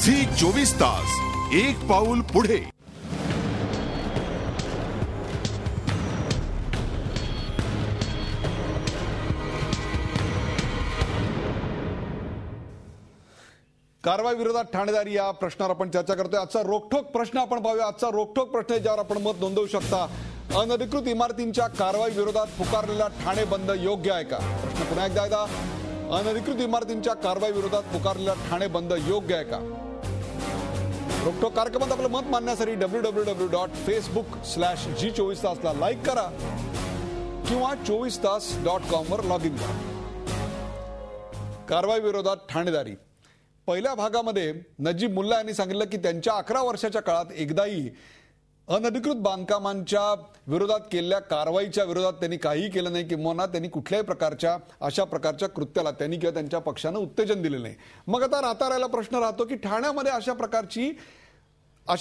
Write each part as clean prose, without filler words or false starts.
24 तास एक पाऊल पुढे. कारवाई विरोधात ठाणेदारी या प्रश्नावर आपण चर्चा करतोय. आजचा रोखठोक प्रश्न आपण पाहूया. आजचा रोखठोक प्रश्न ज्यावर आपण मत नोंदवू शकता. अनधिकृत इमारतींच्या कारवाई विरोधात पुकारलेला ठाणे बंद योग्य आहे का? प्रश्न पुन्हा एकदा अनधिकृत इमारतींच्या कारवाई विरोधात पुकारलेला ठाणे बंद योग्य आहे का? रोखठोक कार्यक्रमात आपलं मत मांडण्यासाठी www.facebook/G24 ला लाईक करा किंवा 24tas.com वर लॉग इन करा. कारवाई विरोधात ठाणेदारी. पहिल्या भागामध्ये नजीब मुल्ला यांनी सांगितलं की त्यांच्या 11 वर्षाच्या काळात एकदाही अनधिकृत बांधकामांच्या विरोधात केलेल्या कारवाईच्या विरोधात त्यांनी काहीही केलं नाही किंवा त्यांनी कुठल्याही प्रकारच्या अशा प्रकारच्या कृत्याला त्यांनी किंवा त्यांच्या पक्षानं उत्तेजन दिले नाही. मग आता राहता प्रश्न राहतो की ठाण्यामध्ये अशा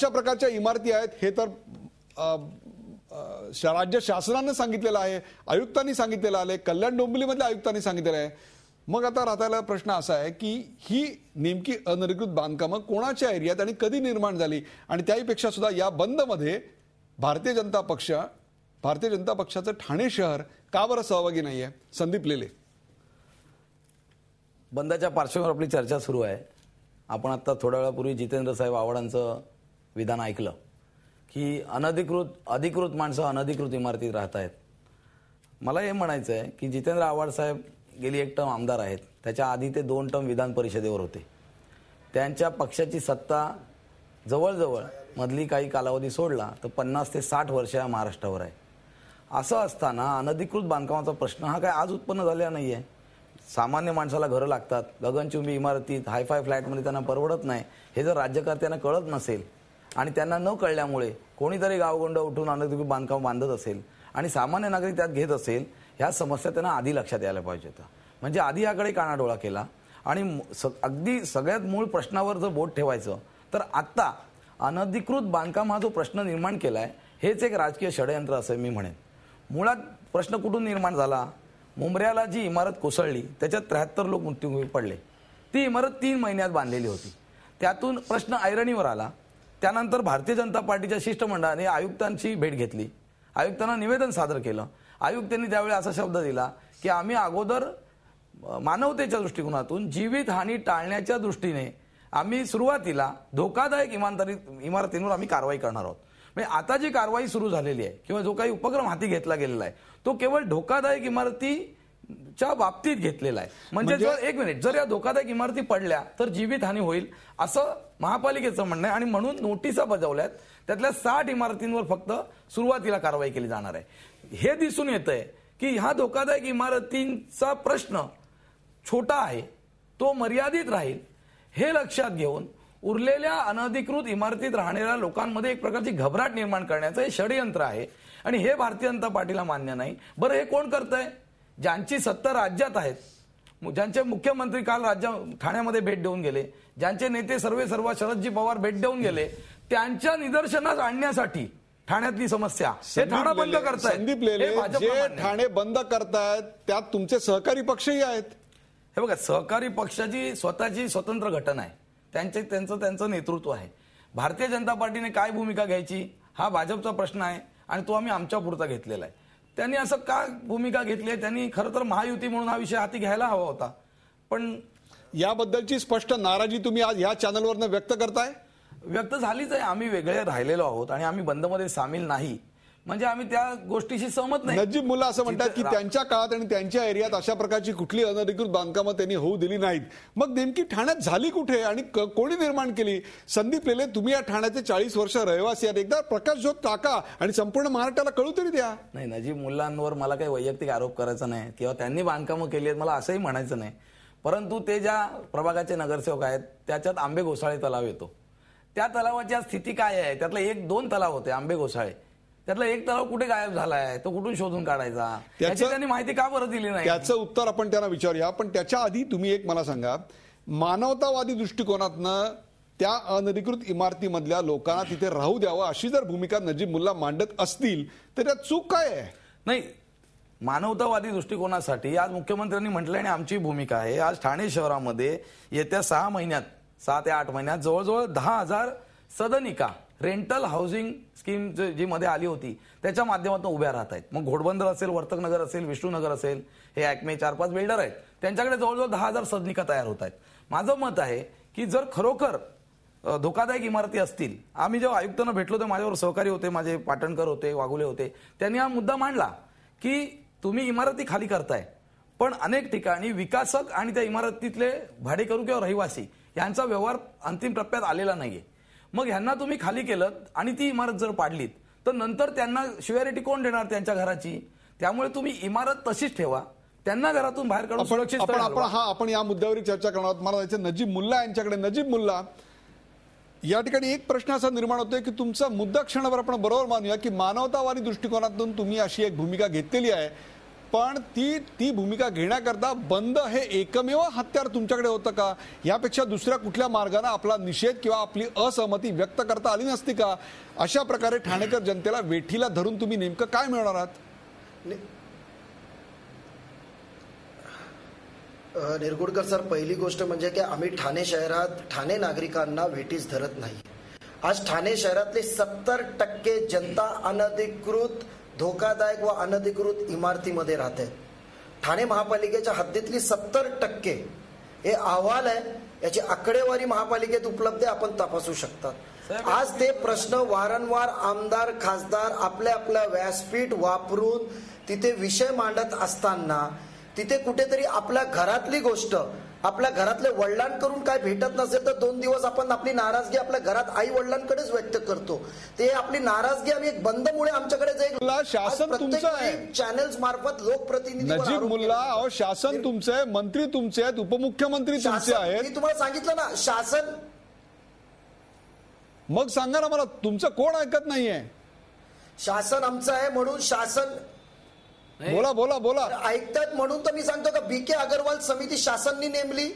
प्रकारच्या इमारती आहेत. हे तर राज्य शासनानं सांगितलेलं आहे, आयुक्तांनी सांगितलेलं आहे, कल्याण डोंबिवलीमधल्या आयुक्तांनी सांगितलेलं आहे. मग आता राहता प्रश्न असा आहे की ही नेमकी अनधिकृत बांधकामं कोणाच्या एरियात आणि कधी निर्माण झाली आणि त्याहीपेक्षा सुद्धा या बंदमध्ये भारतीय जनता पक्षाचं ठाणे शहर का बरं सहभागी नाहीये? संदीप लेले. बंदाच्या पार्श्वभूमीवर आपली चर्चा सुरू आहे. आपण आता थोड्या वेळापूर्वी जितेंद्र साहेब आव्हाडांचं विधान ऐकलं की अधिकृत माणसं अनधिकृत इमारतीत राहत आहेत. मला हे म्हणायचं आहे की जितेंद्र आव्हाड साहेब गेली 1 टर्म आमदार आहेत. त्याच्या आधी ते 2 टर्म विधान परिषदेवर होते. त्यांच्या पक्षाची सत्ता जवळजवळ मधली काही कालावधी सोडला तर 50 ते 60 वर्ष या महाराष्ट्रावर आहे. असं असताना अनधिकृत बांधकामाचा प्रश्न हा काय आज उत्पन्न झालेला नाही आहे. सामान्य माणसाला घरं लागतात. गगनचुंबी इमारतीत हायफाय फ्लॅटमध्ये त्यांना परवडत नाही. हे जर राज्यकर्त्यांना कळत नसेल आणि त्यांना न कळल्यामुळे कोणीतरी गावगोंड उठून अनधिकृत बांधकाम बांधत असेल आणि सामान्य नागरिक त्यात घेत असेल, ह्या समस्या त्यांना आधी लक्षात यायला पाहिजे होतं. म्हणजे आधी याकडे कानाडोळा केला आणि अगदी सगळ्यात मूळ प्रश्नावर जर बोट ठेवायचं तर आत्ता अनधिकृत बांधकाम हा जो प्रश्न निर्माण केलाय हेच एक राजकीय षडयंत्र असं मी म्हणेन. मुळात प्रश्न कुठून निर्माण झाला? मुंब्र्याला जी इमारत कोसळली त्याच्यात 73 लोक मृत्युमुखी पडले. ती इमारत 3 महिन्यात बांधलेली होती. त्यातून प्रश्न ऐरणीवर आला. त्यानंतर भारतीय जनता पार्टीच्या शिष्टमंडळाने आयुक्तांची भेट घेतली. आयुक्तांना निवेदन सादर केलं. आयुक्तांनी त्यावेळी असा शब्द दिला की आम्ही अगोदर मानवतेच्या दृष्टिकोनातून जीवितहानी टाळण्याच्या दृष्टीने आम्ही सुरुवातीला धोकादायक इमारतींवर आम्ही कारवाई करणार आहोत. म्हणजे आता जी कारवाई सुरू झालेली आहे किंवा जो काही उपक्रम हाती घेतला गेलेला आहे तो केवळ धोकादायक इमारतीच्या बाबतीत घेतलेला आहे. म्हणजे जर या धोकादायक इमारती पडल्या तर जीवितहानी होईल असं महापालिकेचं म्हणणं आहे आणि म्हणून नोटिसा बजावल्यात. त्यातल्या 60 इमारतींवर फक्त सुरुवातीला कारवाई केली जाणार आहे. हे दिसून येतंय की ह्या धोकादायक इमारतींचा प्रश्न छोटा आहे, तो मर्यादित राहील. हे लक्षात घेऊन उरलेल्या अनधिकृत इमारतीत राहणाऱ्या लोकांमध्ये एक प्रकारची घबराट निर्माण करण्याचं हे षडयंत्र आहे आणि हे भारतीय जनता पार्टीला मान्य नाही. बरं, हे कोण करतंय? ज्यांची सत्ता राज्यात आहेत, ज्यांचे मुख्यमंत्री काल ठाण्यामध्ये भेट देऊन गेले, ज्यांचे नेते सर्व शरदजी पवार भेट देऊन गेले, त्यांच्या निदर्शनास आणण्यासाठी ठाण्यातली समस्या हे ठाणे बंद करतायत. संदीप लेले जे ठाणे बंद करतायत त्यात तुमचे सहकारी पक्षही आहेत. हे बघा, सहकारी पक्षाची स्वतःची स्वतंत्र घटना आहे. त्यांचं नेतृत्व आहे. भारतीय जनता पार्टीने काय भूमिका घ्यायची हा भाजपचा प्रश्न आहे आणि तो आम्ही आमच्या पुरता घेतलेला आहे. त्यांनी असं का भूमिका घेतली आहे? त्यांनी खरं तर महायुती म्हणून हा विषय हाती घ्यायला हवा होता. पण याबद्दलची स्पष्ट नाराजी तुम्ही आज या चॅनलवरनं व्यक्त करताय? व्यक्त झालीच आहे. आम्ही वेगळे राहिलेलो आहोत आणि आम्ही बंदमध्ये सामील नाही म्हणजे आम्ही त्या गोष्टीशी सहमत नाही. नजीब मुल्ला असं म्हणतात की त्यांच्या काळात आणि त्यांच्या एरियात अशा प्रकारची कुठली अनधिकृत बांधकामं त्यांनी होऊ दिली नाहीत. मग नेमकी ठाण्यात झाली कुठे आणि कोणी निर्माण केली? संदीप लेले, तुम्ही या ठाण्याचे 40 वर्ष रहिवासी आहात. एकदा प्रकाशझोत टाका आणि संपूर्ण महाराष्ट्राला कळू तरी द्या. नाही, नजीब मुल्लांवर मला काही वैयक्तिक आरोप करायचा नाही किंवा त्यांनी बांधकामं केली आहेत मला असंही म्हणायचं नाही. परंतु ते ज्या प्रभागाचे नगरसेवक आहेत त्याच्यात आंबे घोसाळे तलाव येतो. त्या तलावाची स्थिती काय आहे? त्यातले 1-2 तलाव होते आंबे घोसाळे. त्यातला एक तलाव कुठे गायब झालाय, तो कुठून शोधून काढायचा, त्याची त्यांनी माहिती का बरं दिली नाही? त्याचं उत्तर आपण त्यांना विचारूया. पण त्याच्या आधी तुम्ही एक मला सांगा, मानवतावादी दृष्टिकोनातनं त्या अनधिकृत इमारतीमधल्या लोकांना तिथे राहू द्यावं अशी जर भूमिका नजीब मुल्ला मांडत असतील तर त्यात चूक काय आहे? नाही, मानवतावादी दृष्टिकोनासाठी आज मुख्यमंत्र्यांनी म्हटलं आणि आमची भूमिका आहे, आज ठाणे शहरामध्ये येत्या 6 महिन्यात 6 ते 8 महिन्यात जवळजवळ 10,000 सदनिका रेंटल हाऊसिंग स्कीम जी मध्ये आली होती त्याच्या माध्यमातून उभ्या राहत आहेत. मग घोडबंदर असेल, वर्तकनगर असेल, विष्णुनगर असेल, हे ॲक्मे 4-5 बिल्डर आहेत, त्यांच्याकडे जवळजवळ 10,000 सदनिका तयार होत आहेत. माझं मत आहे की जर खरोखर धोकादायक इमारती असतील, आम्ही जेव्हा आयुक्तांना भेटलो तेव्हा माझ्यावर सहकारी होते, माझे पाटणकर होते, वाघुले होते, त्यांनी हा मुद्दा मांडला की तुम्ही इमारती खाली करताय, पण अनेक ठिकाणी विकासक आणि त्या इमारतीतले भाडेकरू किंवा रहिवासी यांचा व्यवहार अंतिम टप्प्यात आलेला नाहीये. मग ह्यांना तुम्ही खाली केलं आणि ती इमारत जर पाडलीत तर नंतर त्यांना शिव्यारेटी कोण देणार त्यांच्या घराची? त्यामुळे तुम्ही इमारत तशीच ठेवा, त्यांना घरातून बाहेर काढून सुरक्षित आपण या मुद्द्यावर चर्चा करणार आहोत. मला जायचं नजीब मुल्ला यांच्याकडे. नजीब मुल्ला, या ठिकाणी एक प्रश्न असा निर्माण होतोय की तुमचा मुद्दा क्षणभर आपण बरोबर मानूया की मानवतावादी दृष्टिकोनातून तुम्ही अशी एक भूमिका घेतलेली आहे, पण ती भूमिका घेण्याकरता बंद हे एकमेव हत्यार तुमच्याकडे होतं का? यापेक्षा दुसऱ्या कुठल्या मार्गाने आपला निषेध किंवा आपली असहमती व्यक्त करता आली नसती का? अशा प्रकारे ठाणेकर जनतेला वेठीला धरून तुम्ही नेमकं काय मिळवणार आहात? निरगुडकर सर, पहिली गोष्ट म्हणजे की आम्ही ठाणे शहरात ठाणे नागरिकांना वेठीस धरत नाही. आज ठाणे शहरातली 70% जनता अनधिकृत, धोकादायक व अनधिकृत इमारतीमध्ये राहते. ठाणे महापालिकेच्या हद्दीतली 70% हे अहवाल आहे, याची आकडेवारी महापालिकेत उपलब्ध आहे, आपण तपासू शकतात. आज ते प्रश्न वारंवार आमदार, खासदार आपल्या आपल्या व्यासपीठ वापरून तिथे विषय मांडत असताना तिथे कुठेतरी आपल्या घरातली गोष्ट, आपल्या घरातल्या वडिलांकडून काय भेटत नसेल तर 2 दिवस आपण आपली नाराजगी आपल्या घरात आई वडिलांकडेच व्यक्त करतो. ते आपली नाराजगी आम्ही एक बंदमुळे आमच्याकडे जाईल. शासन तुमचं आहे, चॅनल्स मार्फत लोकप्रतिनिधी. नजीब मुल्ला, अहो शासन तुमचं आहे, मंत्री तुमचे आहेत, उपमुख्यमंत्री तुमचे आहेत. मी तुम्हाला सांगितलं ना शासन. मग सांगा ना मला, तुमचं कोण ऐकत नाहीये? शासन आमचं आहे म्हणून शासन. बोला बोला बोला. ऐकतात म्हणून तर मी सांगतो का BK अग्रवाल समिती शासननी नेमली.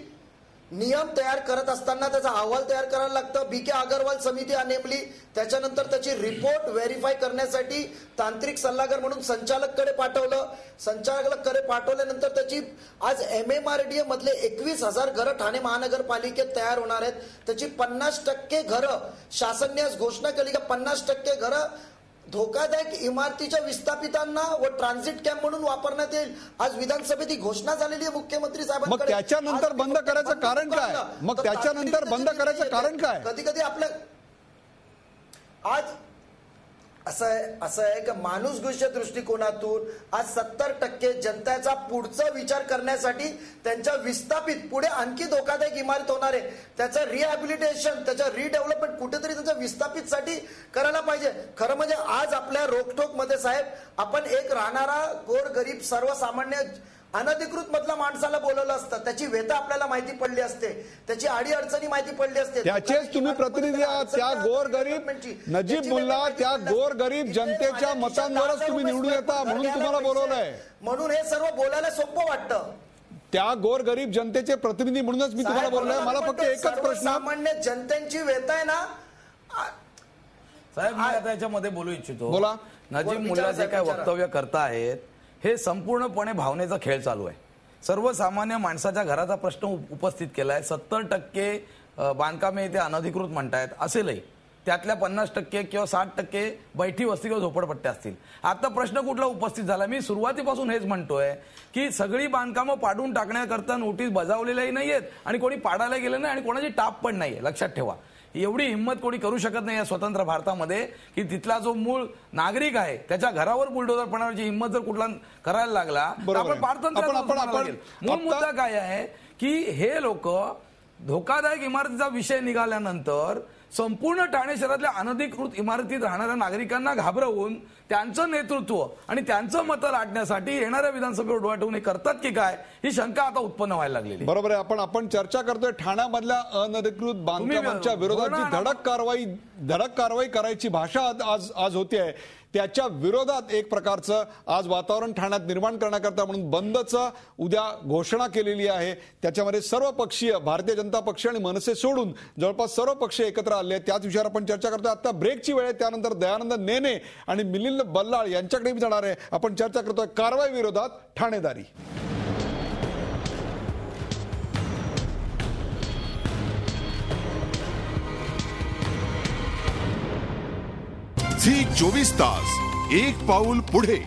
नियम तयार करत असताना त्याचा अहवाल तयार करायला लागतं. BK अग्रवाल समिती नेमली, त्याच्यानंतर त्याची रिपोर्ट व्हेरीफाय करण्यासाठी तांत्रिक सल्लागार म्हणून संचालककडे पाठवलं. संचालकाकडे पाठवल्यानंतर त्याची आज MMRDA मधले 21,000 घरं ठाणे महानगरपालिकेत तयार होणार आहेत. त्याची 50% घरं शासनाने आज घोषणा केली का 50% घरं धोकादायक इमारतीच्या विस्थापितांना व ट्रान्झिट कॅम्प म्हणून वापरण्यात येईल. आज विधानसभेत ही घोषणा झालेली आहे मुख्यमंत्री साहेबांकडे. मग त्याच्यानंतर बंद करायचं कारण काय? मग त्याच्यानंतर बंद करायचं कारण काय? कधी कधी आपल्या आज असं आहे की माणूसगुष्य दृष्टिकोनातून आज 70% जनतेचा पुढचा विचार करण्यासाठी त्यांच्या विस्थापित पुढे आणखी धोकादायक इमारत होणार आहे, त्याचं रिहॅबिलिटेशन, त्याचं रिडेव्हलपमेंट कुठेतरी त्यांच्या विस्थापितसाठी करायला पाहिजे. खरं म्हणजे आज आपल्या रोकठोक मध्ये साहेब आपण एक राहणारा गोरगरीब सर्वसामान्य अनधिकृत मधला माणसाला बोलवलं असतं, त्याची व्यथा आपल्याला माहिती पडली असते, त्याची आडी अडचणी माहिती पडली असते. त्याचेच तुम्ही प्रतिनिधी आहात. त्या गोरगरीब नजीब मुल्ला, त्या गोरगरीब जनतेच्या मतांवरच तुम्ही निवडून येता म्हणून तुम्हाला बोलवलंय. म्हणून हे सर्व बोलायला सोपं वाटतं. त्या गोरगरीब जनतेचे प्रतिनिधी म्हणूनच मी तुम्हाला बोललोय. मला फक्त एकच प्रश्न, सामान्य जनतेची व्यथा आहे ना साहेब, मी आता याच्यामध्ये बोलू इच्छितो. बोला. नजीब मुल्ला जे काय वक्तव्य करतायत हे संपूर्णपणे भावनेचा खेळ चालू आहे. सर्वसामान्य माणसाच्या घराचा प्रश्न उपस्थित केलाय. 70% बांधकामे ते अनधिकृत म्हणतायत, असेलही त्यातल्या 50% किंवा 60% बैठी वस्ती किंवा झोपडपट्ट्या असतील. आता प्रश्न कुठला उपस्थित झाला? मी सुरुवातीपासून हेच म्हणतोय की सगळी बांधकामं पाडून टाकण्याकरता नोटीस बजावलेल्याही नाहीयेत आणि कोणी पाडायला गेलं नाही आणि कोणाची टाप पण नाहीये. लक्षात ठेवा, एवढी हिंमत कोणी करू शकत नाही या स्वतंत्र भारतामध्ये की तिथला जो मूळ नागरिक आहे त्याच्या घरावर बुलडोजर पडण्याची हिंमत जर कुठला करायला लागला तर आपण पारतंत्र्य. मूळ मुद्दा काय आहे की हे लोक धोकादायक इमारतीचा विषय निघाल्यानंतर संपूर्ण ठाणे शहरातल्या अनधिकृत इमारतीत राहणाऱ्या नागरिकांना घाबरवून त्यांचं नेतृत्व आणि त्यांचं मतं लाटण्यासाठी येणाऱ्या विधानसभेवर डोळा ठेवून हे करतात की काय, ही शंका आता उत्पन्न व्हायला लागलेली. बरोबर आहे. आपण चर्चा करतोय ठाण्यामधल्या अनधिकृत बांधकामांच्या विरोधात जी धडक कारवाई करायची भाषा आज होती आहे, त्याच्या विरोधात एक प्रकारचं आज वातावरण ठाण्यात निर्माण करण्याकरता म्हणून बंदचं उद्या घोषणा केलेली आहे. त्याच्यामध्ये सर्व पक्षीय, भारतीय जनता पक्ष आणि मनसे सोडून जवळपास सर्व पक्ष एकत्र आले आहेत. त्याच विषयावर आपण चर्चा करतोय. आता ब्रेकची वेळ आहे, त्यानंतर दयानंद नेने आणि मिलिंद बल्लाळ यांच्याकडे मी जाणार आहे. आपण चर्चा करतोय कारवाई विरोधात ठाणेदारी. झी 24 तास, एक पाऊल पुढे.